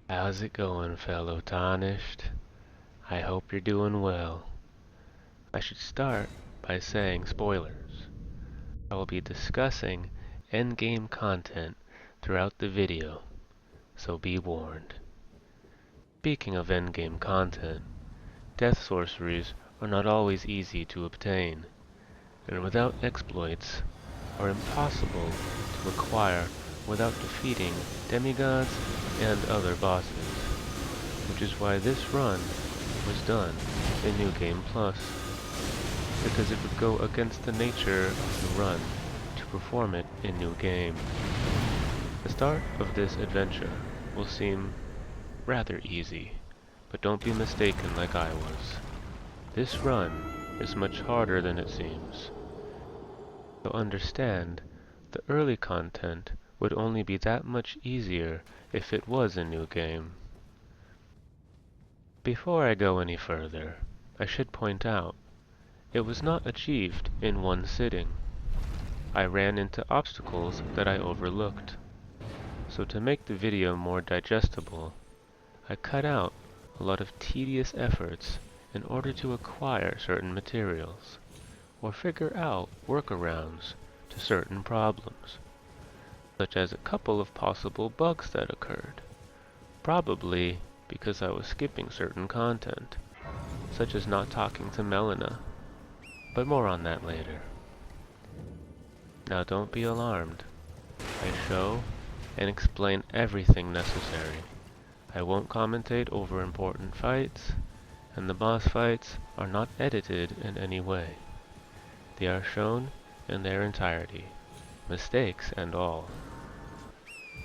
How's it going, fellow Tarnished? I hope you're doing well. I should start by saying spoilers. I will be discussing endgame content throughout the video, so be warned. Speaking of endgame content, Death Sorceries are not always easy to obtain, and without exploits are impossible to acquire without defeating demigods and other bosses, which is why this run was done in New Game Plus, because it would go against the nature of the run to perform it in New Game. The start of this adventure will seem rather easy, but don't be mistaken like I was. This run is much harder than it seems. So understand, the early content would only be that much easier if it was a new game. Before I go any further, I should point out, it was not achieved in one sitting. I ran into obstacles that I overlooked. So to make the video more digestible, I cut out a lot of tedious efforts in order to acquire certain materials, or figure out workarounds to certain problems, such as a couple of possible bugs that occurred, probably because I was skipping certain content, such as not talking to Melina, but more on that later. Now don't be alarmed. I show and explain everything necessary. I won't commentate over important fights, and the boss fights are not edited in any way. They are shown in their entirety, mistakes and all,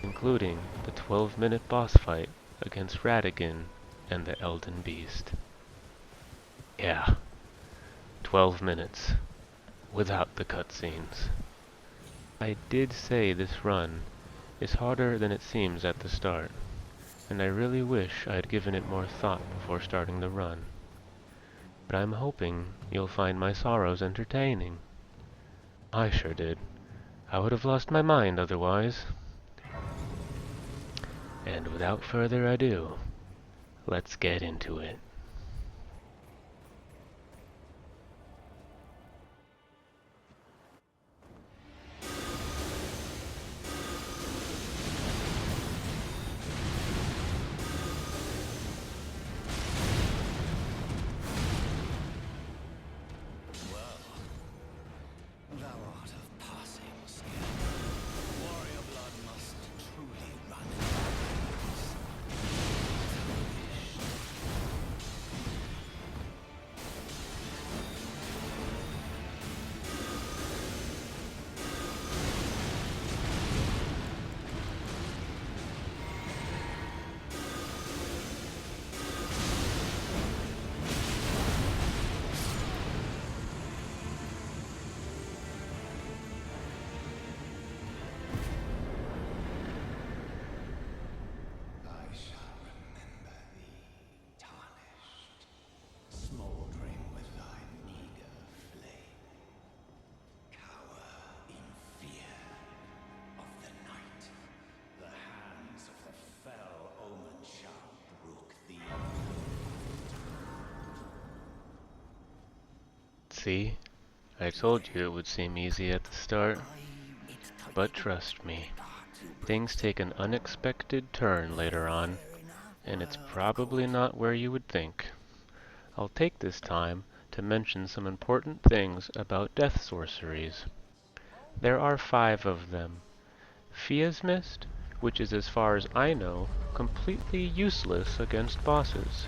including the 12-minute boss fight against Radigan and the Elden Beast. Yeah, 12 minutes, without the cutscenes. I did say this run is harder than it seems at the start, and I really wish I had given it more thought before starting the run. But I'm hoping you'll find my sorrows entertaining. I sure did. I would have lost my mind otherwise. And without further ado, let's get into it. See, I told you it would seem easy at the start, but trust me, things take an unexpected turn later on, and it's probably not where you would think. I'll take this time to mention some important things about Death Sorceries. There are 5 of them. Fia's Mist, which is as far as I know, completely useless against bosses.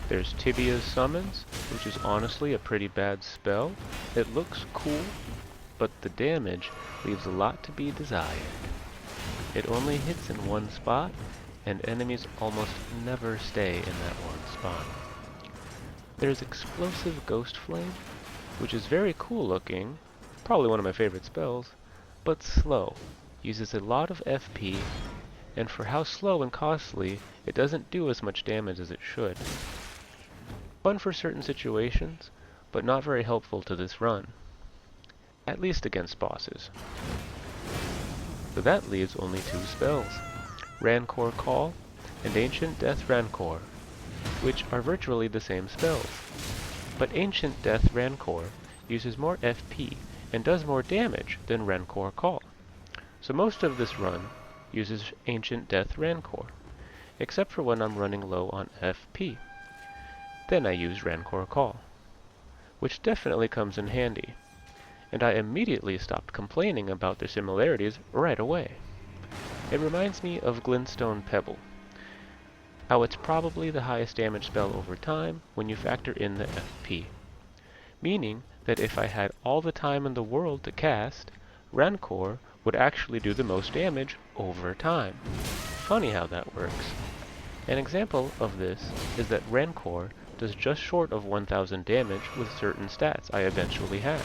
There's Tibia's Summons, which is honestly a pretty bad spell. It looks cool, but the damage leaves a lot to be desired. It only hits in one spot, and enemies almost never stay in that one spot. There's Explosive Ghost Flame, which is very cool looking, probably one of my favorite spells, but slow, uses a lot of FP, and for how slow and costly, it doesn't do as much damage as it should. Fun for certain situations, but not very helpful to this run, at least against bosses. So that leaves only 2 spells. Rancor Call and Ancient Death Rancor, which are virtually the same spells. But Ancient Death Rancor uses more FP and does more damage than Rancor Call. So most of this run uses Ancient Death Rancor, except for when I'm running low on FP. Then I use Rancor Call, which definitely comes in handy, and I immediately stopped complaining about their similarities right away. It reminds me of Glintstone Pebble, how it's probably the highest damage spell over time when you factor in the FP, meaning that if I had all the time in the world to cast, Rancor would actually do the most damage over time. Funny how that works. An example of this is that Rancor does just short of 1000 damage with certain stats I eventually have,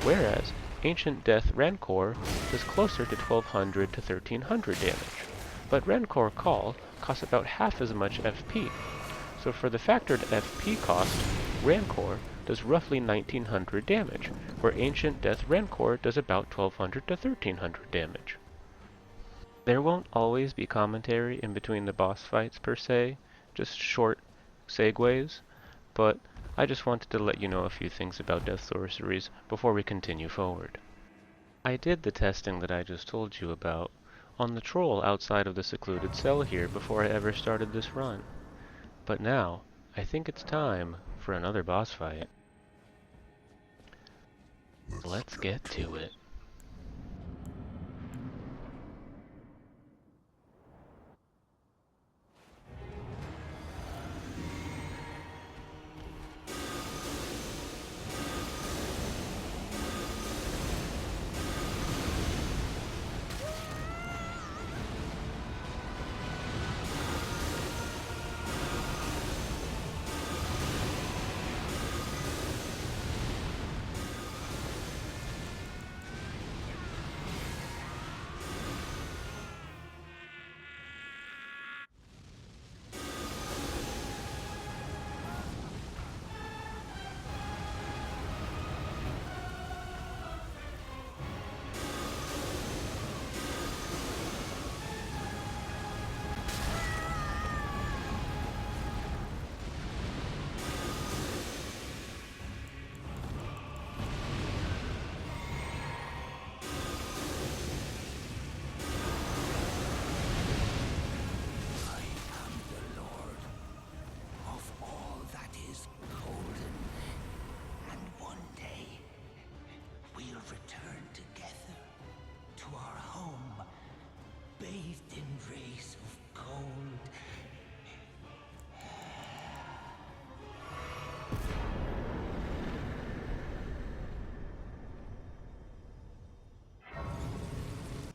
whereas Ancient Death Rancor does closer to 1200 to 1300 damage, but Rancor Call costs about half as much FP, so for the factored FP cost, Rancor does roughly 1900 damage, where Ancient Death Rancor does about 1200 to 1300 damage. There won't always be commentary in between the boss fights per se, just short segues, but I just wanted to let you know a few things about Death Sorceries before we continue forward. I did the testing that I just told you about on the troll outside of the secluded cell here before I ever started this run. But now, I think it's time for another boss fight. Let's get to it.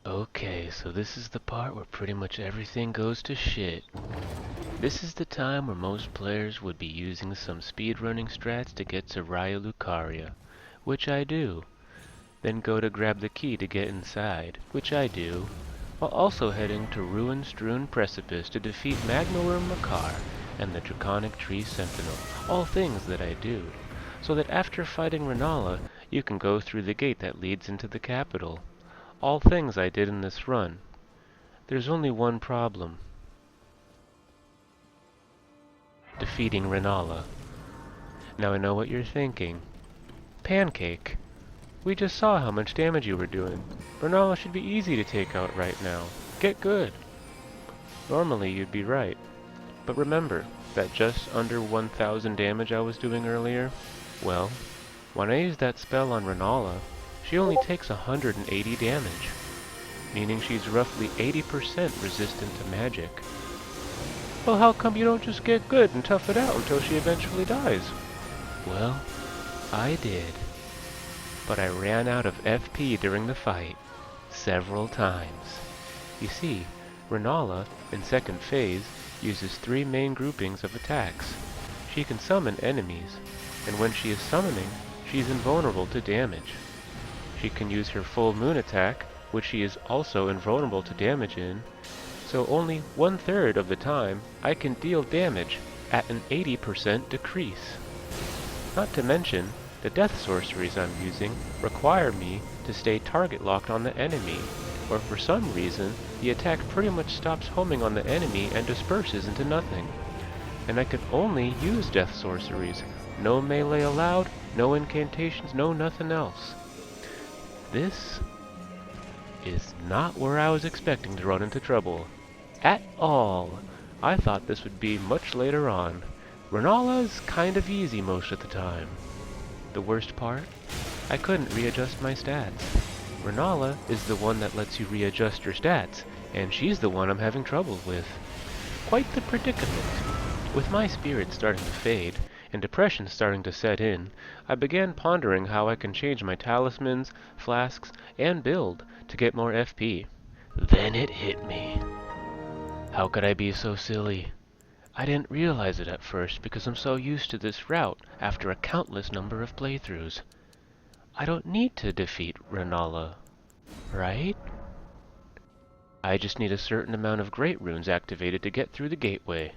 Okay, so this is the part where pretty much everything goes to shit. This is the time where most players would be using some speedrunning strats to get to Raya Lucaria, which I do. Then go to grab the key to get inside, which I do, while also heading to Ruin-Strewn Precipice to defeat Magnorum Makar and the Draconic Tree Sentinel, all things that I do, so that after fighting Renala, you can go through the gate that leads into the capital. All things I did in this run. There's only one problem. Defeating Renala. Now I know what you're thinking. Pancake, we just saw how much damage you were doing. Renala should be easy to take out right now. Get good. Normally you'd be right. But remember that just under 1000 damage I was doing earlier? Well, when I used that spell on Renala, she only takes 180 damage, meaning she's roughly 80% resistant to magic. Well, how come you don't just get good and tough it out until she eventually dies? Well, I did. But I ran out of FP during the fight, several times. You see, Renala, in second phase, uses 3 main groupings of attacks. She can summon enemies, and when she is summoning, she's invulnerable to damage. She can use her full moon attack, which she is also invulnerable to damage in, so only 1/3 of the time I can deal damage at an 80% decrease. Not to mention, the Death Sorceries I'm using require me to stay target locked on the enemy, or for some reason, the attack pretty much stops homing on the enemy and disperses into nothing. And I could only use Death Sorceries. No melee allowed, no incantations, no nothing else. This is not where I was expecting to run into trouble. At all. I thought this would be much later on. Renala's kind of easy most of the time. The worst part? I couldn't readjust my stats. Renala is the one that lets you readjust your stats, and she's the one I'm having trouble with. Quite the predicament. With my spirits starting to fade, and depression starting to set in, I began pondering how I can change my talismans, flasks, and build to get more FP. Then it hit me. How could I be so silly? I didn't realize it at first because I'm so used to this route after a countless number of playthroughs. I don't need to defeat Renala, right? I just need a certain amount of great runes activated to get through the gateway.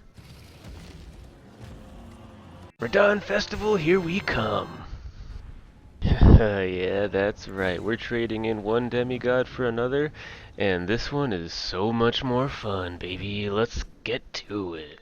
Radon Festival, here we come! Yeah, that's right. We're trading in one demigod for another, and this one is so much more fun, baby. Let's get to it.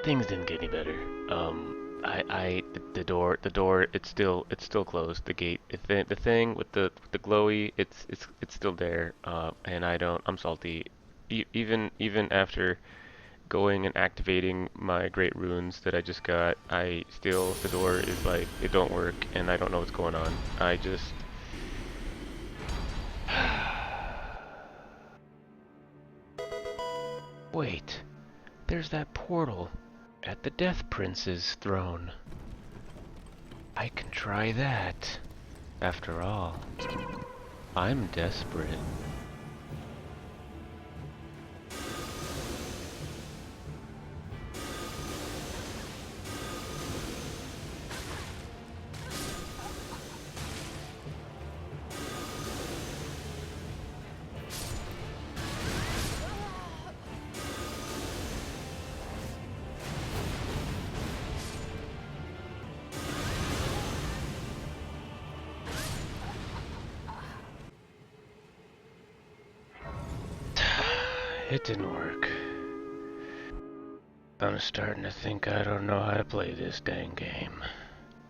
Things didn't get any better. The door, it's still closed. The gate, the thing with the glowy, it's still there. And I'm salty. Even after going and activating my great runes that I just got, the door is like, it don't work, and I don't know what's going on. I just, wait, there's that portal at the Death Prince's throne. I can try that. After all, I'm desperate. It didn't work. I'm starting to think I don't know how to play this dang game.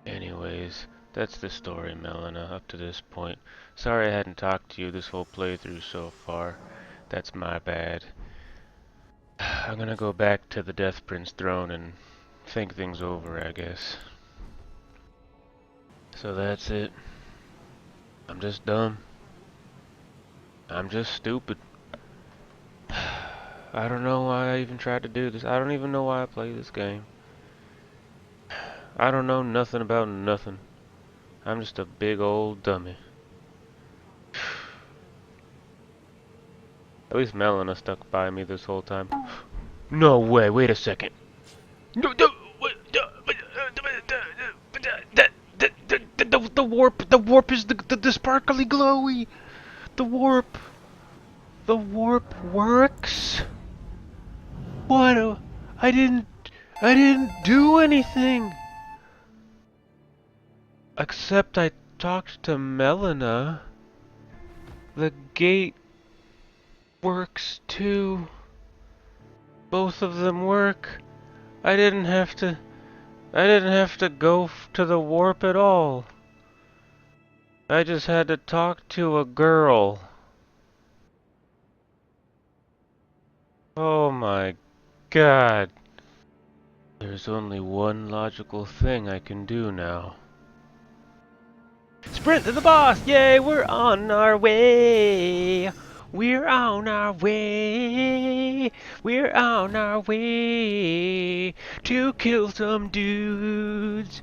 Anyways, that's the story, Melina, up to this point. Sorry I hadn't talked to you this whole playthrough so far. That's my bad. I'm gonna go back to the Death Prince throne and think things over, I guess. So that's it. I'm just dumb. I'm just stupid. I don't know why I even tried to do this. I don't even know why I play this game. I don't know nothing about nothing. I'm just a big old dummy. At least Melina stuck by me this whole time. No way, wait a second. No, the warp is the sparkly glowy. The warp works. What? I didn't do anything. Except I talked to Melina. The gate works too. Both of them work. I didn't have to go to the warp at all. I just had to talk to a girl. Oh my god. There's only one logical thing I can do now. Sprint to the boss! Yay, we're on our way! We're on our way! We're on our way to kill some dudes!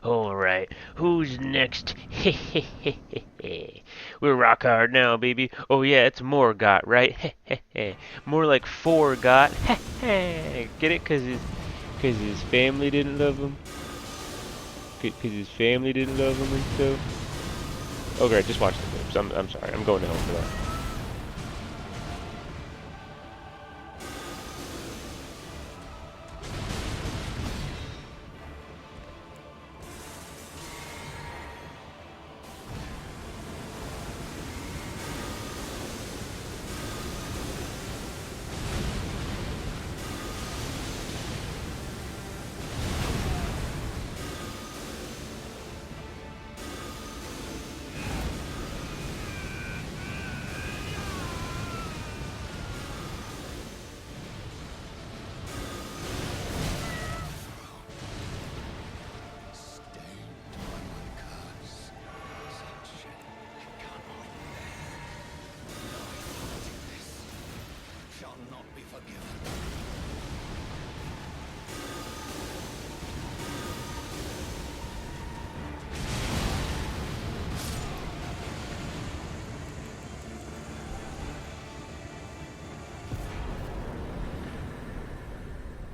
Alright, who's next? We're rock hard now, baby. Oh yeah, it's Morgot, right? More like Forgot. Get it? Cause his family didn't love him? Cause his family didn't love him and stuff? Okay, just watch the clips. I'm sorry, I'm going to hell for that.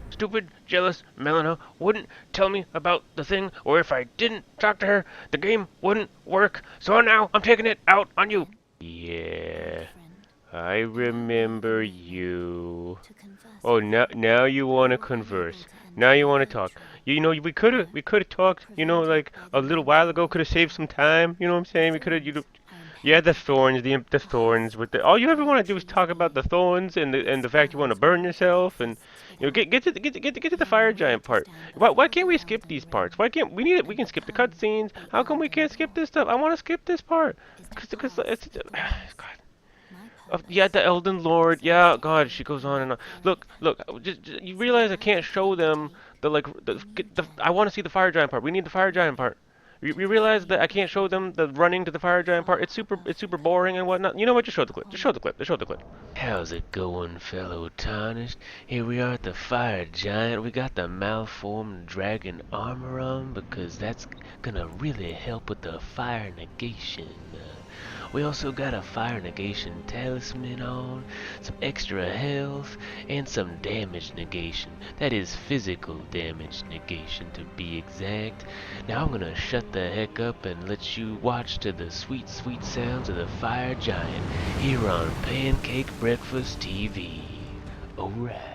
Stupid, jealous Melina wouldn't tell me about the thing, or if I didn't talk to her, the game wouldn't work. So now I'm taking it out on you. Yeah, I remember you. Oh, now you want to converse. Now you want to talk. You know, we could have talked. You know, like a little while ago. Could have saved some time. You know what I'm saying? We could have. Yeah, the thorns, the thorns with the. All you ever want to do is talk about the thorns and the fact you want to burn yourself and get to the fire giant part. Why can't we skip these parts? Why can't we need it? We can skip the cutscenes. How come we can't skip this stuff? I want to skip this part because it's God. Yeah, the Elden Lord. Yeah, God, she goes on and on. Look. You realize I can't show them the like the. I want to see the fire giant part. We need the fire giant part. You realize that I can't show them the running to the fire giant part. It's super boring and whatnot. You know what? Just show the clip. Just show the clip. Just show the clip. How's it going, fellow tarnished? Here we are at the fire giant. We got the malformed dragon armor on because that's gonna really help with the fire negation. We also got a fire negation talisman on, some extra health, and some damage negation. That is physical damage negation to be exact. Now I'm gonna shut the heck up and let you watch to the sweet, sweet sounds of the fire giant here on Pancake Breakfast TV. Alright.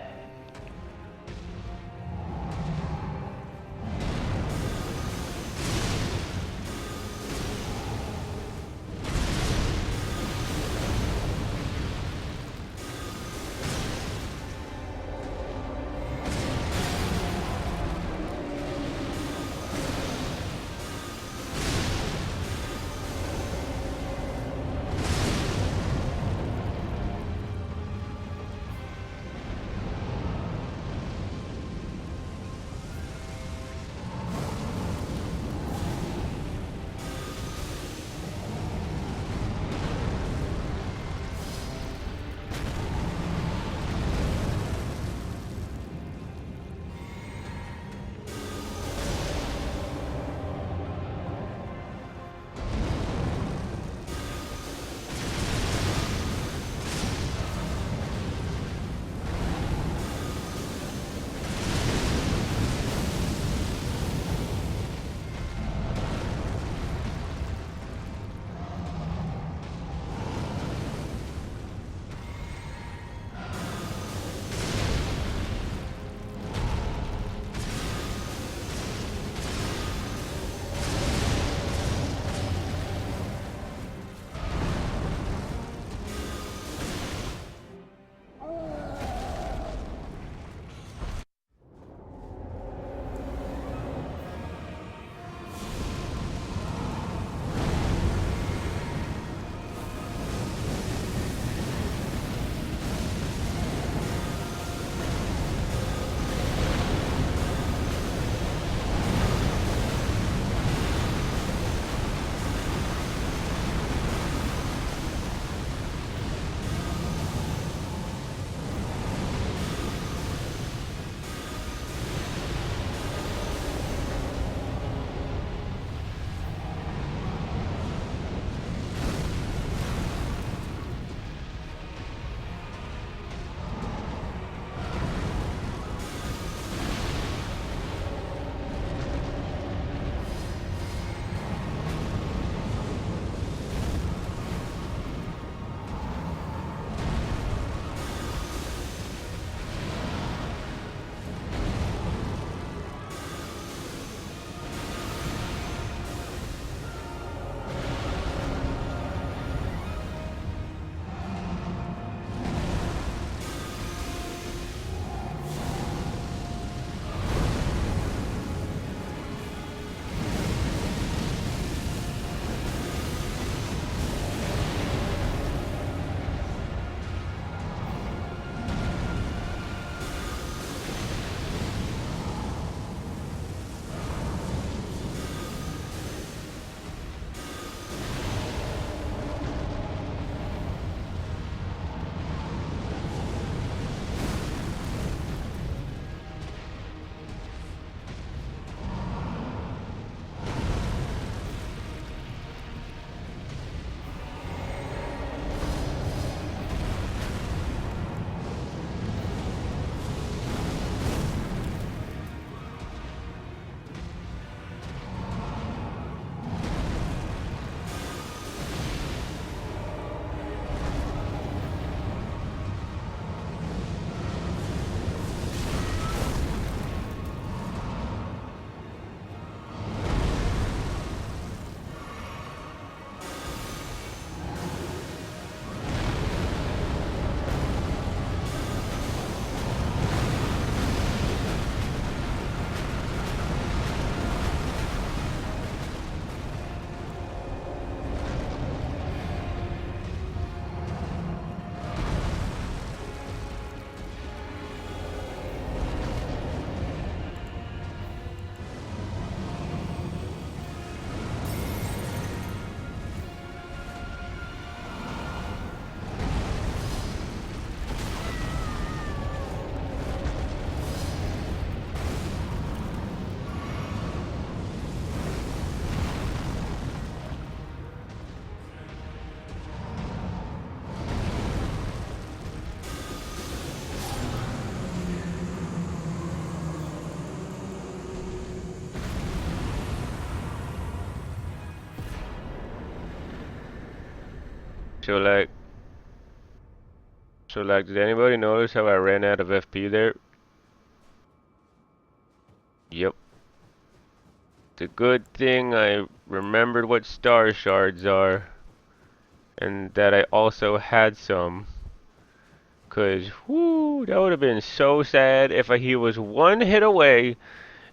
So like, did anybody notice how I ran out of FP there? Yep. It's a good thing I remembered what star shards are, and that I also had some. 'Cause, whoo, that would have been so sad if he was one hit away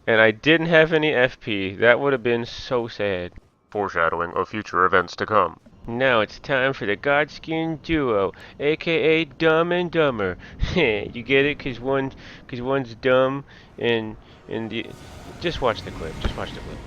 and I didn't have any FP. That would have been so sad. Foreshadowing of future events to come. Now it's time for the Godskin Duo, aka Dumb and Dumber. You get it? 'Cause one's dumb and the... Just watch the clip. Just watch the clip.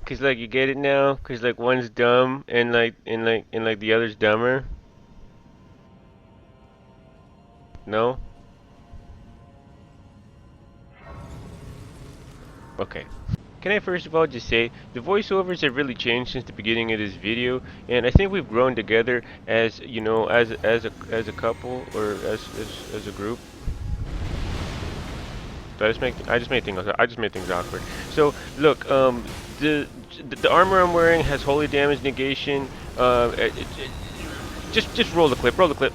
Cause like you get it now, cause like one's dumb and the other's dumber. No? Okay. Can I first of all just say the voiceovers have really changed since the beginning of this video, and I think we've grown together as you know, as a couple or as a group. I just made things awkward. So look, the armor I'm wearing has holy damage negation. Just roll the clip. Roll the clip.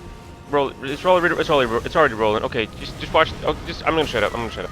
Roll. It's already rolling. Okay, just watch. Oh, I'm gonna shut up. I'm gonna shut up.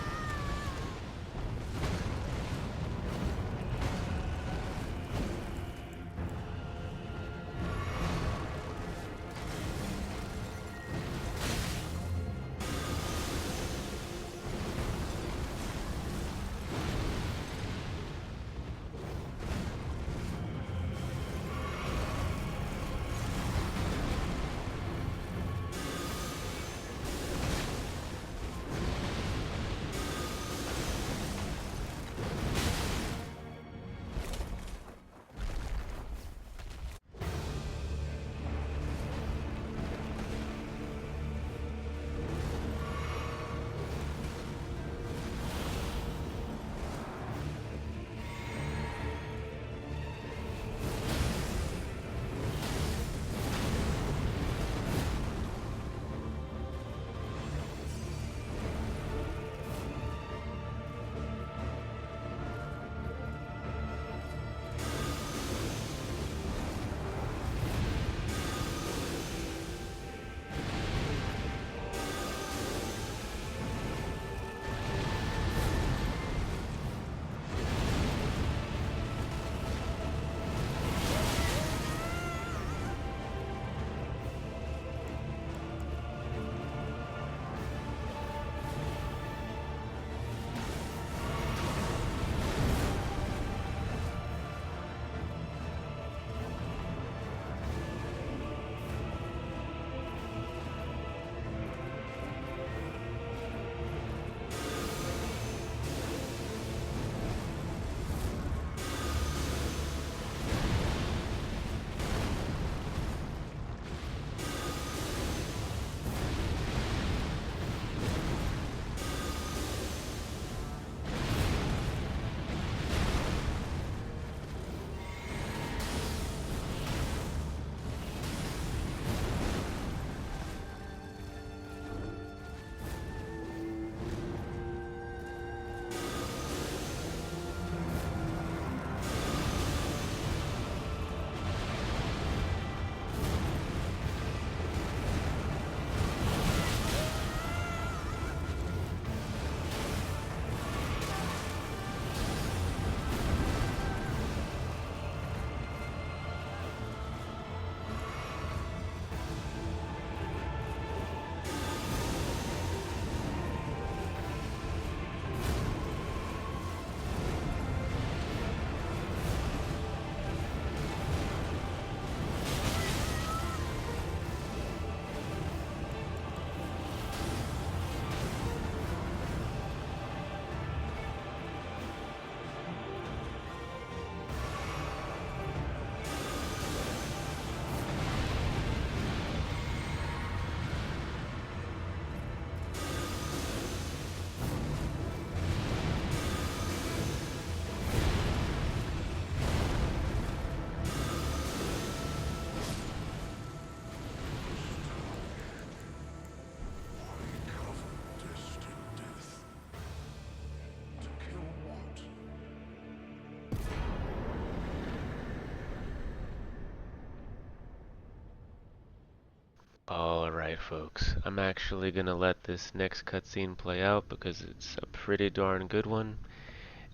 Alright folks, I'm actually gonna let this next cutscene play out because it's a pretty darn good one,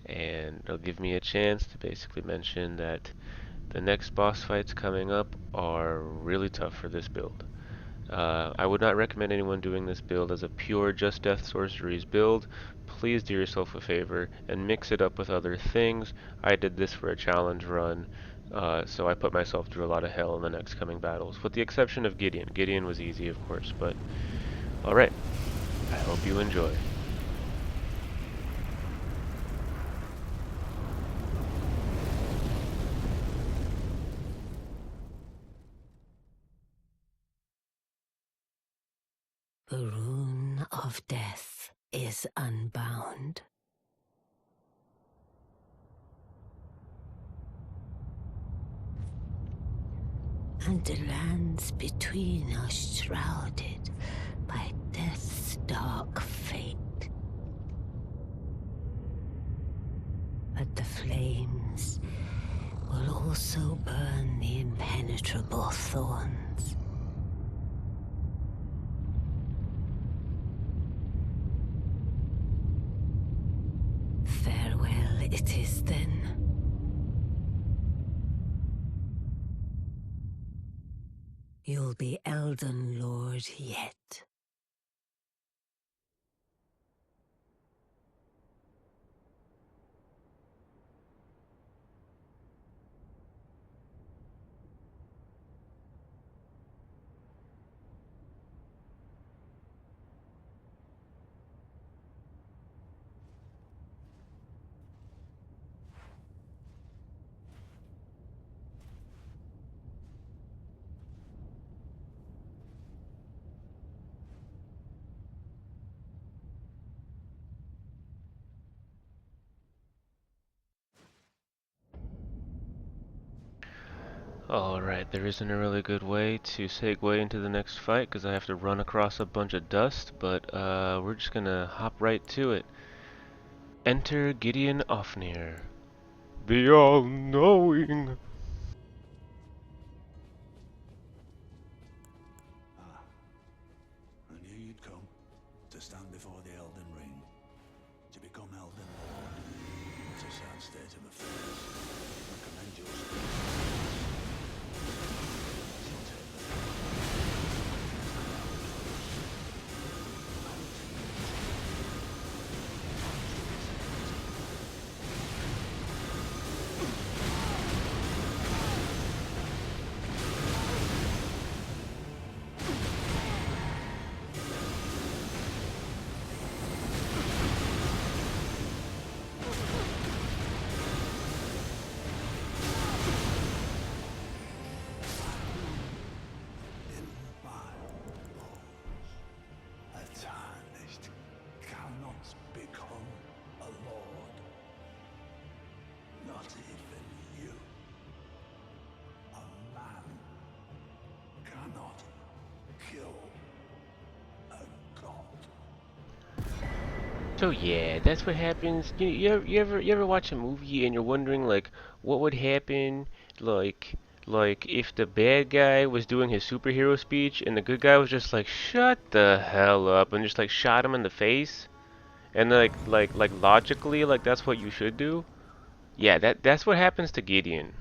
and it'll give me a chance to basically mention that the next boss fights coming up are really tough for this build. I would not recommend anyone doing this build as a pure just Death Sorceries build. Please do yourself a favor and mix it up with other things. I did this for a challenge run, so I put myself through a lot of hell in the next coming battles, with the exception of Gideon. Gideon was easy, of course, but alright, I hope you enjoy. The rune of death is unbound. And the lands between are shrouded by death's dark fate. But the flames will also burn the impenetrable thorns. Farewell it is then. You'll be Elden Lord yet. Alright, there isn't a really good way to segue into the next fight because I have to run across a bunch of dust, but we're just gonna hop right to it. Enter Gideon Ofnir, the all-knowing. I knew you'd come to stand before the Elden Ring, to become Elden Lord. What a sad state of affairs. I commend your spirit. So yeah, that's what happens. You ever watch a movie and you're wondering like what would happen like if the bad guy was doing his superhero speech and the good guy was just like shut the hell up and just like shot him in the face and like logically like that's what you should do. Yeah, that's what happens to Gideon.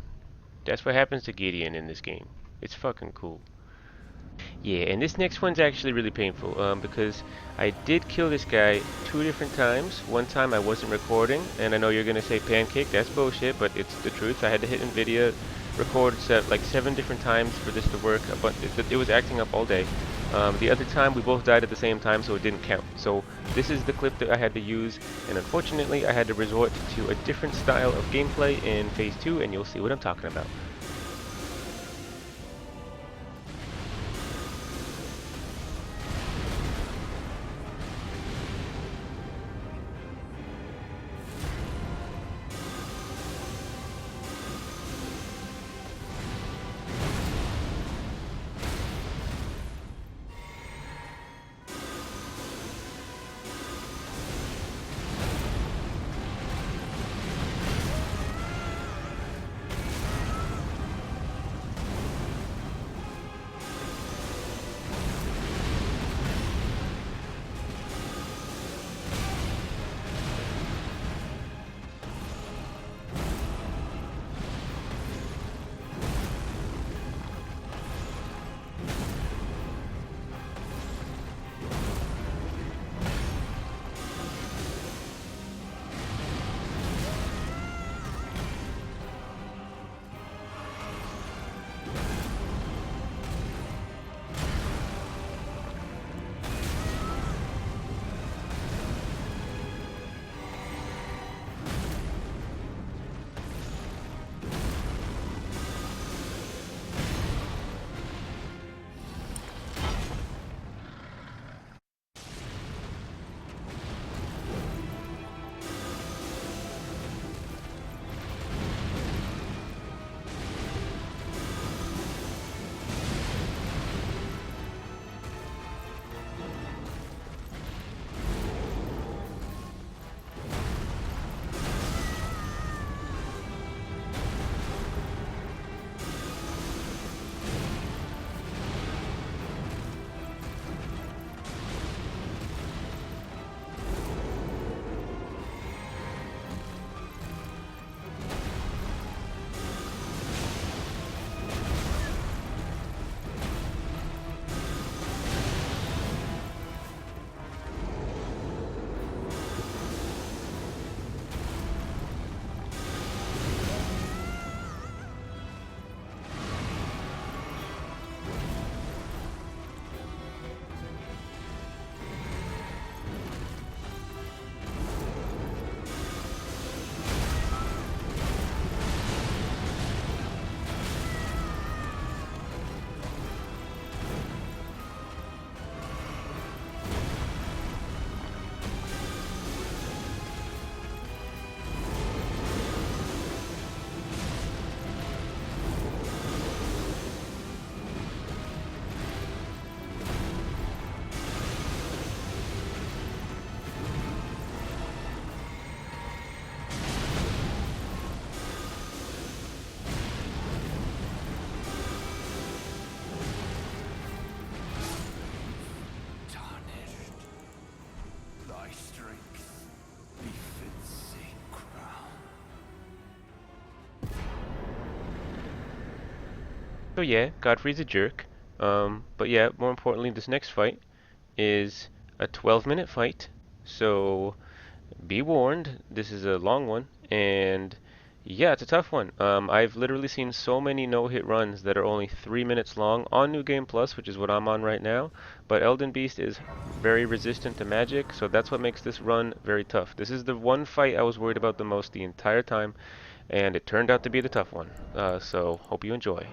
That's what happens to Gideon in this game. It's fucking cool. Yeah, and this next one's actually really painful, because I did kill this guy 2 different times. One time I wasn't recording, and I know you're gonna say pancake, that's bullshit, but it's the truth. I had to hit NVIDIA, record like 7 different times for this to work, but it was acting up all day. The other time we both died at the same time, so it didn't count. So this is the clip that I had to use, and unfortunately I had to resort to a different style of gameplay in Phase 2, and you'll see what I'm talking about. So yeah, Godfrey's a jerk. But yeah, more importantly, this next fight is a 12-minute fight. So be warned, this is a long one, and yeah, it's a tough one. I've literally seen so many no-hit runs that are only 3 minutes long on New Game Plus, which is what I'm on right now, but Elden Beast is very resistant to magic, so that's what makes this run very tough. This is the one fight I was worried about the most the entire time, and it turned out to be the tough one. So hope you enjoy.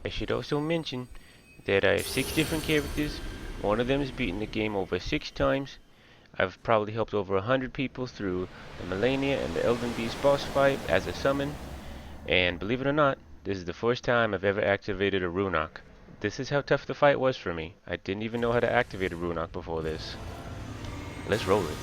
I should also mention that I have 6 different characters. One of them has beaten the game over 6 times. I've probably helped over 100 people through the Millennia and the Elden Beast boss fight as a summon, and believe it or not, this is the first time I've ever activated a Runok. This is how tough the fight was for me. I didn't even know how to activate a Runok before this. Let's roll it.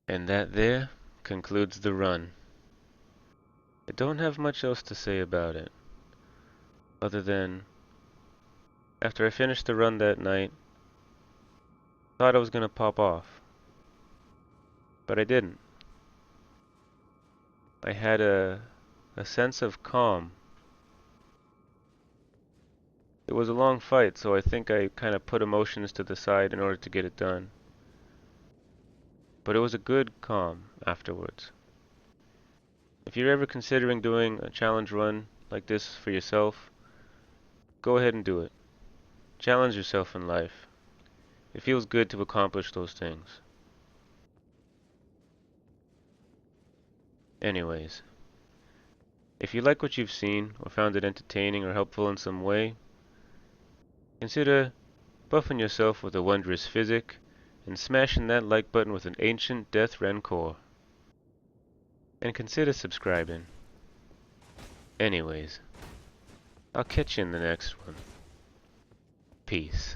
And that there concludes the run. I don't have much else to say about it, other than after I finished the run that night, I thought I was gonna pop off, but I didn't. I had a sense of calm. It was a long fight, so I think I kind of put emotions to the side in order to get it done. But it was a good calm afterwards. If you're ever considering doing a challenge run like this for yourself, go ahead and do it. Challenge yourself in life. It feels good to accomplish those things. Anyways, if you like what you've seen or found it entertaining or helpful in some way, consider buffing yourself with a wondrous physic and smashing that like button with an ancient death rancor. And consider subscribing. Anyways, I'll catch you in the next one. Peace.